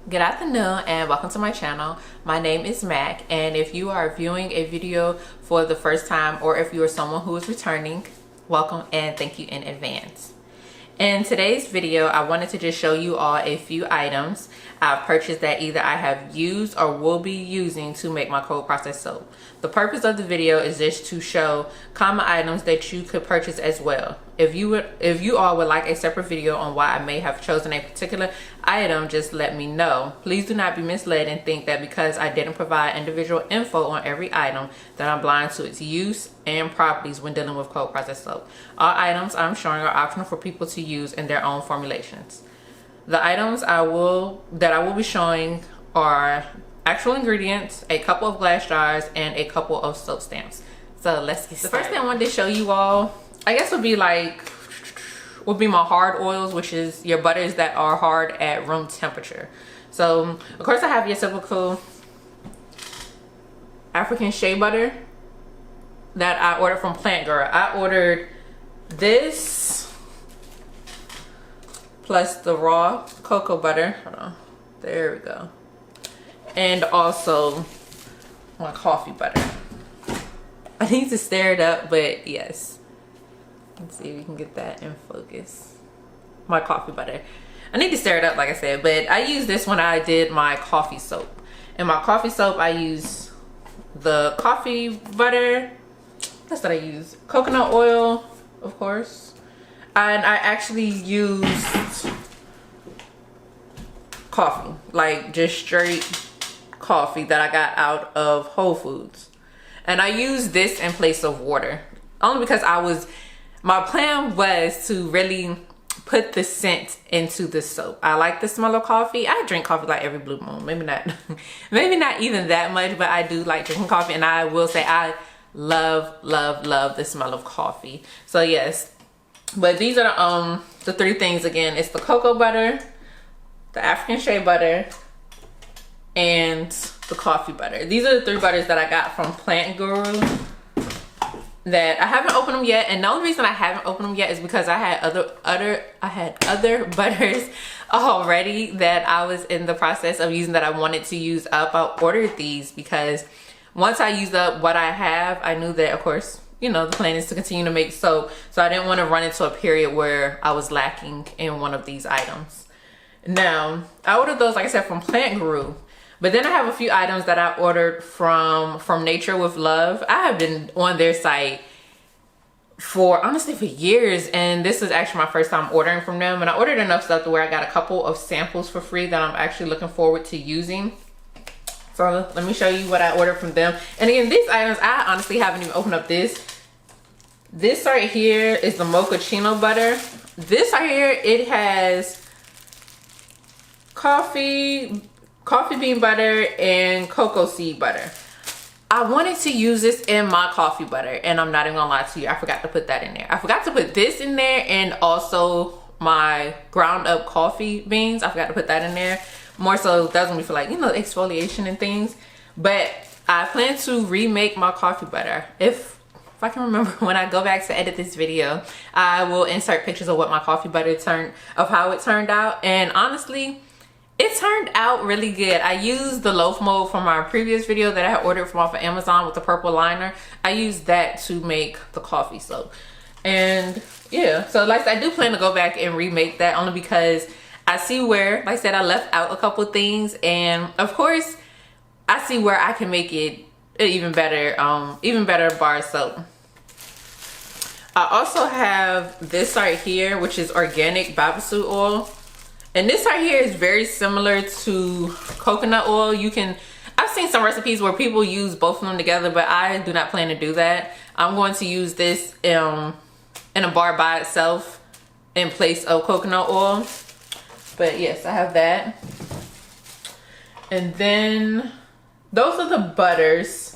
Good afternoon and welcome to my channel. My name is Mac, and if you are viewing a video for the first time or if you are someone who is returning, welcome and thank you in advance. In today's video, I wanted to just show you all a few items I've purchased that either I have used or will be using to make my cold process soap. The purpose of the video is just to show common items that you could purchase as well. If you all would like a separate video on why I may have chosen a particular item, just let me know. Please do not be misled and think that because I didn't provide individual info on every item that I'm blind to its use and properties when dealing with cold process soap. All items I'm showing are optional for people to use in their own formulations. The items that I will be showing are actual ingredients, a couple of glass jars, and a couple of soap stamps. So let's get started. The first thing I wanted to show you all, I guess would be my hard oils, which is your butters that are hard at room temperature. So of course I have your typical African shea butter that I ordered from Plant Girl. I ordered this plus the raw cocoa butter. Hold on, there we go. And also my coffee butter. I need to stir it up, but yes. Let's see if we can get that in focus. My coffee butter. I need to stir it up, like I said, but I used this when I did my coffee soap. In my coffee soap, I use the coffee butter. That's what I use. Coconut oil, of course. And I actually used coffee, like just straight coffee that I got out of Whole Foods. And I used this in place of water, only because my plan was to really put the scent into the soap. I like the smell of coffee. I drink coffee like every blue moon. Maybe not even that much, but I do like drinking coffee, and I will say I love the smell of coffee. So yes, but these are the three things again. It's the cocoa butter, the African shea butter, and the coffee butter. These are the three butters that I got from Plant Guru that I haven't opened them yet. And the only reason I haven't opened them yet is because I had other butters already that I was in the process of using that I wanted to use up. I ordered these because once I used up what I have, I knew that, of course, you know, the plan is to continue to make soap. So I didn't want to run into a period where I was lacking in one of these items. Now, I ordered those, like I said, from Plant Guru. But then I have a few items that I ordered from Nature with Love. I have been on their site honestly for years, and this is actually my first time ordering from them. And I ordered enough stuff to where I got a couple of samples for free that I'm actually looking forward to using. So let me show you what I ordered from them. And again, these items, I honestly haven't even opened up this. This right here is the mochaccino butter. This right here, it has coffee bean butter and cocoa seed butter. I wanted to use this in my coffee butter, and I'm not even gonna lie to you, I forgot to put that in there. I forgot to put this in there, and also my ground up coffee beans, I forgot to put that in there. More so that's gonna be for, like, you know, exfoliation and things. But I plan to remake my coffee butter. If I can remember, when I go back to edit this video, I will insert pictures of what my coffee butter how it turned out. And honestly, it turned out really good. I used the loaf mold from my previous video that I had ordered from off of Amazon with the purple liner. I used that to make the coffee soap. And yeah, so like I do plan to go back and remake that, only because I see where, like I said, I left out a couple things, and of course I see where I can make it even better bar soap. I also have this right here, which is organic babasu oil. And this right here is very similar to coconut oil. I've seen some recipes where people use both of them together, but I do not plan to do that. I'm going to use this in a bar by itself in place of coconut oil. But yes, I have that. And then those are the butters.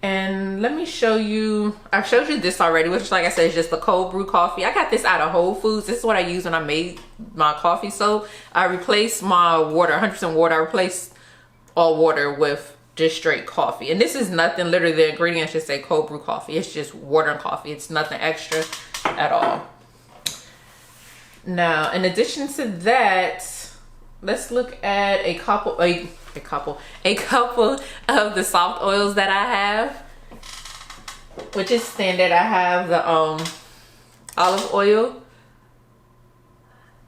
And let me show you, I've showed you this already, which, like I said, is just the cold brew coffee. I got this out of Whole Foods. This is what I used when I made my coffee soap. I replaced my water, 100% water. I replaced all water with just straight coffee. And this is nothing, literally the ingredients just say cold brew coffee. It's just water and coffee. It's nothing extra at all. Now, in addition to that, let's look at a couple of the soft oils that I have, which is standard. I have the olive oil.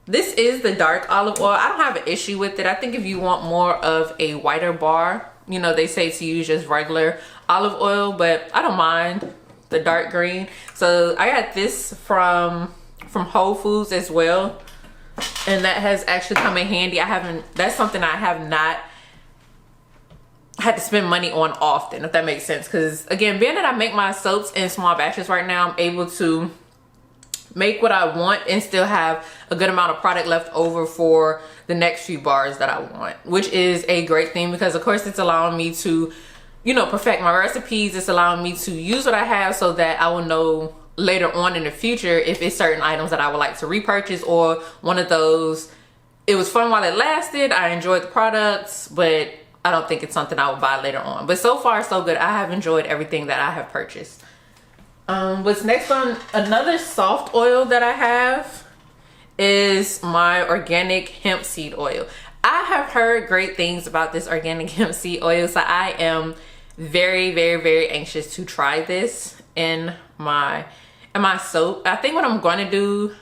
This is the dark olive oil. I don't have an issue with it. I think if you want more of a whiter bar, you know, they say to use just regular olive oil, but I don't mind the dark green. So I got this from Whole Foods as well, and that has actually come in handy. That's something I have not had to spend money on often, if that makes sense, because again, being that I make my soaps in small batches right now, I'm able to make what I want and still have a good amount of product left over for the next few bars that I want, which is a great thing, because of course it's allowing me to, you know, perfect my recipes. It's allowing me to use what I have so that I will know later on in the future if it's certain items that I would like to repurchase, or one of those, it was fun while it lasted, I enjoyed the products, but I don't think it's something I would buy later on. But so far so good. I have enjoyed everything that I have purchased. What's next on another soft oil that I have is my organic hemp seed oil. I have heard great things about this organic hemp seed oil, so I am very, very, very anxious to try this in my soap. I think what I'm going to do,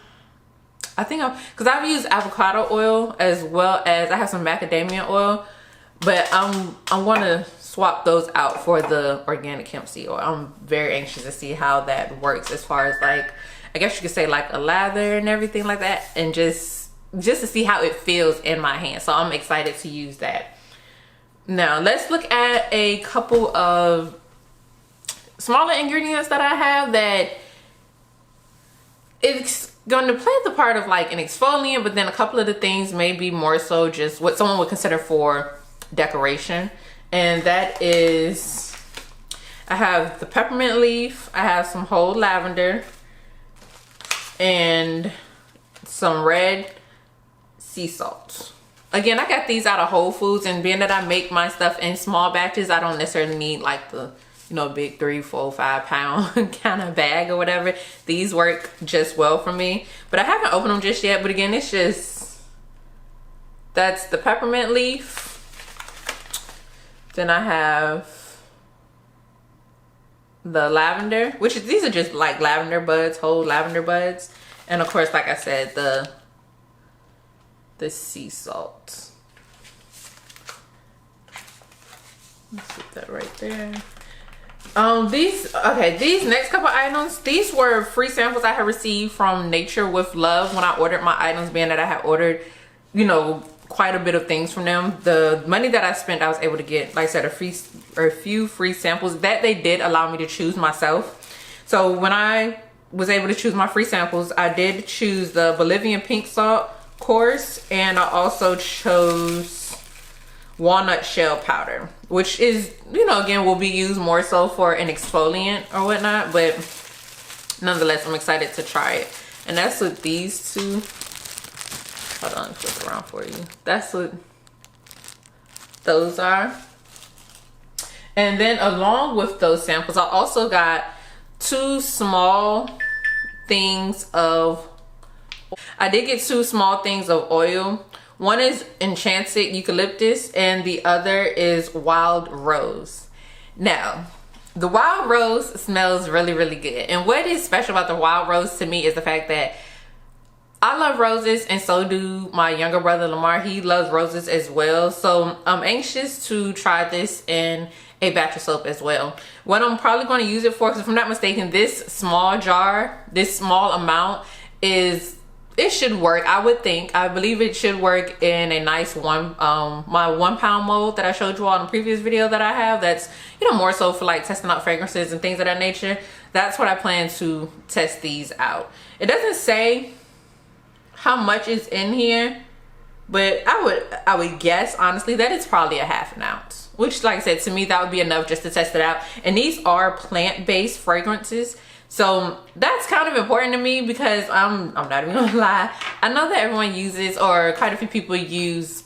because I've used avocado oil as well as I have some macadamia oil, but I'm going to swap those out for the organic hemp seed oil. I'm very anxious to see how that works, as far as like, I guess you could say like a lather and everything like that, and just to see how it feels in my hand. So I'm excited to use that. Now let's look at a couple of smaller ingredients that I have that it's going to play the part of like an exfoliant, but then a couple of the things may be more so just what someone would consider for decoration. And that is, I have the peppermint leaf, I have some whole lavender, and some red sea salt. Again, I got these out of Whole Foods, and being that I make my stuff in small batches, I don't necessarily need like the, you know, big 3, 4, 5 pound kind of bag or whatever. These work just well for me, but I haven't opened them just yet. But again, it's just, that's the peppermint leaf. Then I have the lavender, which is, these are just like lavender buds, whole lavender buds. And of course, like I said, the sea salt. Let's put that right there. These next couple items, these were free samples I had received from Nature with Love when I ordered my items, being that I had ordered, you know, quite a bit of things from them. The money that I spent, I was able to get, like I said, a few free samples that they did allow me to choose myself. So when I was able to choose my free samples, I did choose the Bolivian pink salt course, and I also chose walnut shell powder, which is, you know, again, will be used more so for an exfoliant or whatnot, but nonetheless, I'm excited to try it. And that's what these two, hold on, flip around for you. That's what those are. And then along with those samples, I also got 2 small things of, I did get 2 small things of oil. One is Enchanted Eucalyptus and the other is Wild Rose. Now, the Wild Rose smells really, really good. And what is special about the Wild Rose to me is the fact that I love roses, and so do my younger brother Lamar. He loves roses as well. So I'm anxious to try this in a batch of soap as well. What I'm probably going to use it for, because if I'm not mistaken, this small jar, this small amount is, it should work, I would think. I believe it should work in a nice my 1 pound mold that I showed you all in the previous video that I have. That's, you know, more so for like testing out fragrances and things of that nature. That's what I plan to test these out. It doesn't say how much is in here, but I would guess honestly that it's probably a ½ ounce, which, like I said, to me that would be enough just to test it out. And these are plant-based fragrances, so that's kind of important to me, because I'm not even gonna lie, I know that everyone uses, or quite a few people use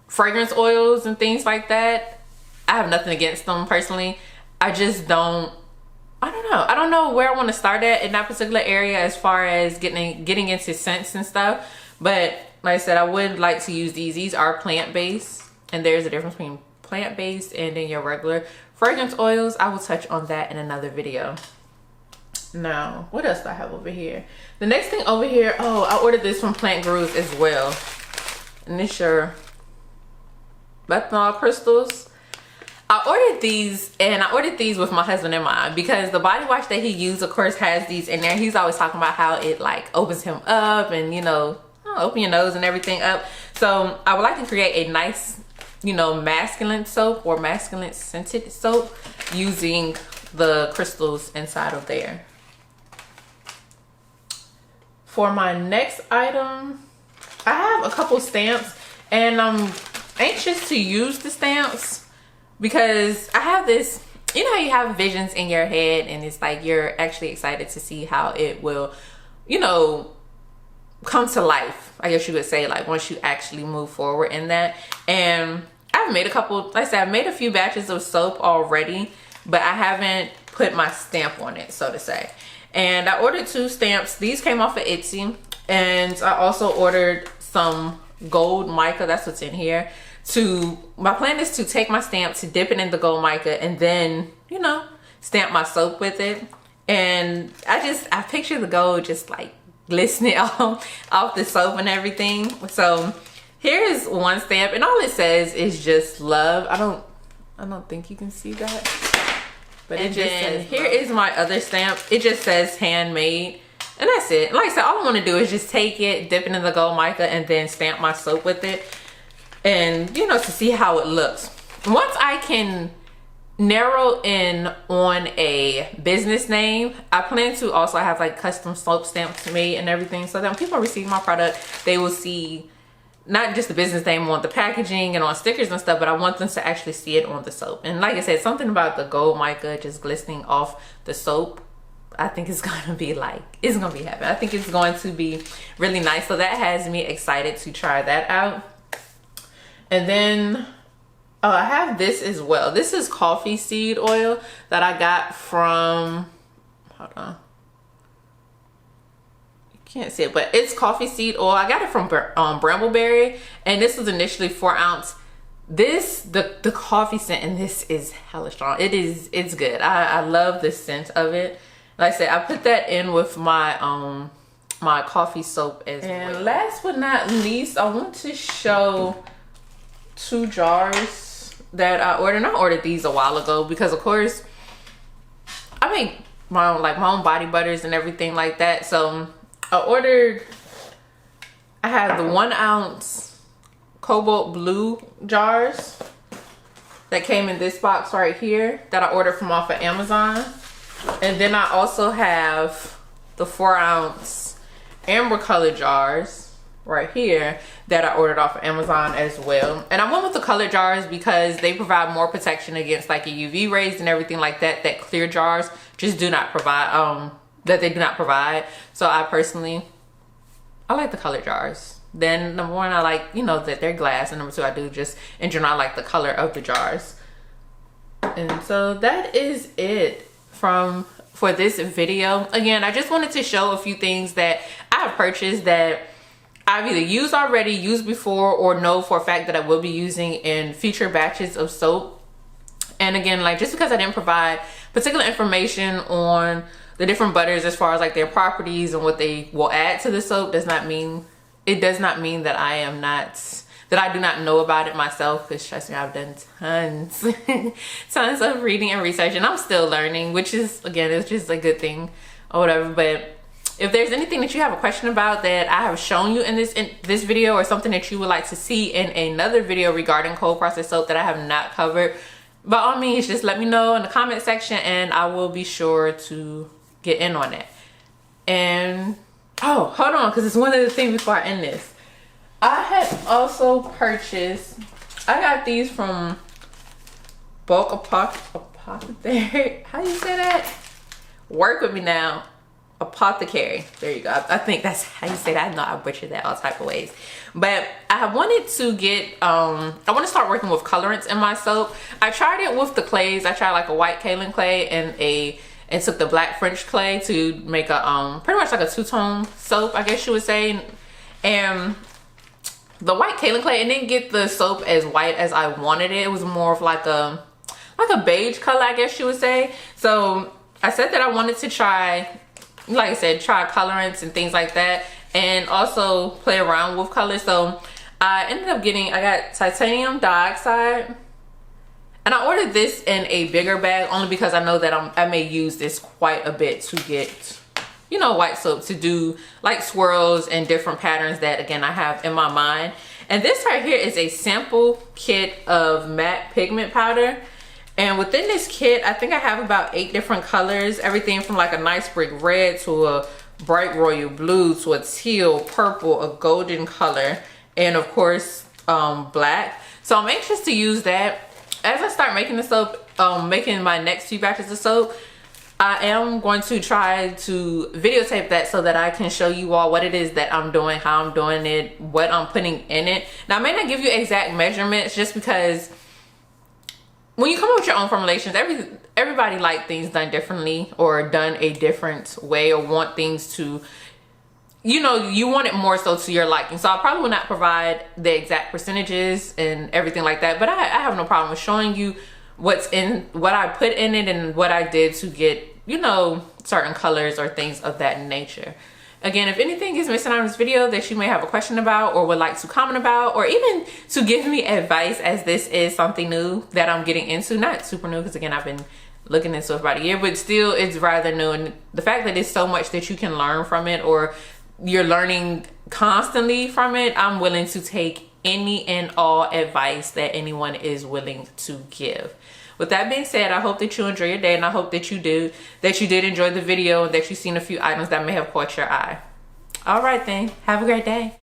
fragrance oils and things like that. I have nothing against them personally. I just don't, I don't know where I want to start at in that particular area as far as getting into scents and stuff. But like I said, I would like to use these. These are plant-based, and there's a difference between plant-based and then your regular fragrance oils. I will touch on that in another video. Now, what else do I have over here? The next thing over here, oh, I ordered this from Plant Grooves as well. And it's your methanol crystals. I ordered these, and I ordered these with my husband in mind because the body wash that he used, of course, has these in there. He's always talking about how it like opens him up and, you know, open your nose and everything up. So I would like to create a nice, you know, masculine soap or masculine scented soap using the crystals inside of there. For my next item, I have a couple stamps, and I'm anxious to use the stamps because I have this, you know how you have visions in your head and it's like you're actually excited to see how it will, you know, come to life, I guess you would say, like once you actually move forward in that. And I've made a couple, like I said, I've made a few batches of soap already, but I haven't put my stamp on it, so to say. And I ordered 2 stamps. These came off of Etsy, and I also ordered some gold mica. That's what's in here. My plan is to take my stamp, to dip it in the gold mica, and then, you know, stamp my soap with it. And I picture the gold just like glistening off the soap and everything. So here is one stamp, and all it says is just love. I don't think you can see that. But it just says, here is my other stamp. It just says handmade, and that's it. Like I said, all I want to do is just take it, dip it in the gold mica, and then stamp my soap with it, and, you know, to see how it looks. Once I can narrow in on a business name, I plan to also have like custom soap stamps made and everything, so that when people receive my product, they will see not just the business name on the packaging and on stickers and stuff, but I want them to actually see it on the soap. And like I said, something about the gold mica just glistening off the soap, I think it's gonna be like, it's gonna be heaven. I think it's going to be really nice. So that has me excited to try that out. And then I have this as well. This is coffee seed oil that I got from, hold on, can't see it, but it's coffee seed oil. I got it from Brambleberry, and this was initially 4 ounce. The coffee scent in this is hella strong. It's good. I love the scent of it. Like I said, I put that in with my my coffee soap as well. And last but not least, I want to show 2 jars that I ordered. And I ordered these a while ago because, of course, I make my own body butters and everything like that. So I have the 1 ounce cobalt blue jars that came in this box right here that I ordered from off of Amazon. And then I also have the 4 ounce amber color jars right here that I ordered off of Amazon as well. And I went with the color jars because they provide more protection against like UV rays and everything like that, that clear jars just do not provide, that they do not provide. So I personally, I like the color jars. Then number 1, I like, you know, that they're glass, and number 2, I do just in general, I like the color of the jars. And so that is it for this video. Again, I just wanted to show a few things that I have purchased that I've either used already, used before, or know for a fact that I will be using in future batches of soap. And again, like, just because I didn't provide particular information on the different butters as far as like their properties and what they will add to the soap does not mean that I do not know about it myself, because trust me, I've done tons of reading and research, and I'm still learning, which is, again, it's just a good thing or whatever. But if there's anything that you have a question about that I have shown you in this video, or something that you would like to see in another video regarding cold process soap that I have not covered, by all means, just let me know in the comment section, and I will be sure to get in on it. And oh, hold on, because it's one other thing before I end this. I had also purchased, I got these from Bulk Apothecary. How do you say that? Work with me now. Apothecary. There you go. I think that's how you say that. I know I butchered that all type of ways. But I have wanted to get, I want to start working with colorants in my soap. I tried it with the clays. I tried like a white kaolin clay and took the black French clay to make a pretty much like a 2-tone soap, I guess you would say. And the white kaolin clay, it didn't get the soap as white as I wanted it. It was more of like a beige color, I guess you would say. So I said that I wanted to try, like I said, try colorants and things like that, and also play around with colors. So I ended up getting, I got titanium dioxide, and I ordered this in a bigger bag only because I know that I may use this quite a bit to get, you know, white soap to do like swirls and different patterns that, again, I have in my mind. And this right here is a sample kit of matte pigment powder. And within this kit, I think I have about 8 different colors, everything from like a nice brick red to a bright royal blue to a teal, purple, a golden color, and of course black. So I'm anxious to use that. As I start making the soap, making my next few batches of soap, I am going to try to videotape that so that I can show you all what it is that I'm doing, how I'm doing it, what I'm putting in it. Now I may not give you exact measurements just because when you come up with your own formulations, everybody like things done differently or done a different way, or want things to, you know, you want it more so to your liking. So I probably will not provide the exact percentages and everything like that, but I have no problem with showing you what's in, what I put in it and what I did to get, you know, certain colors or things of that nature. Again, if anything is missing out of this video that you may have a question about or would like to comment about, or even to give me advice, as this is something new that I'm getting into, not super new because again, I've been looking into it for about a year, but still it's rather new. And the fact that it's so much that you can learn from it, or you're learning constantly from it, I'm willing to take any and all advice that anyone is willing to give. With that being said, I hope that you enjoy your day, and I hope that you did enjoy the video and that you've seen a few items that may have caught your eye. All right then, have a great day.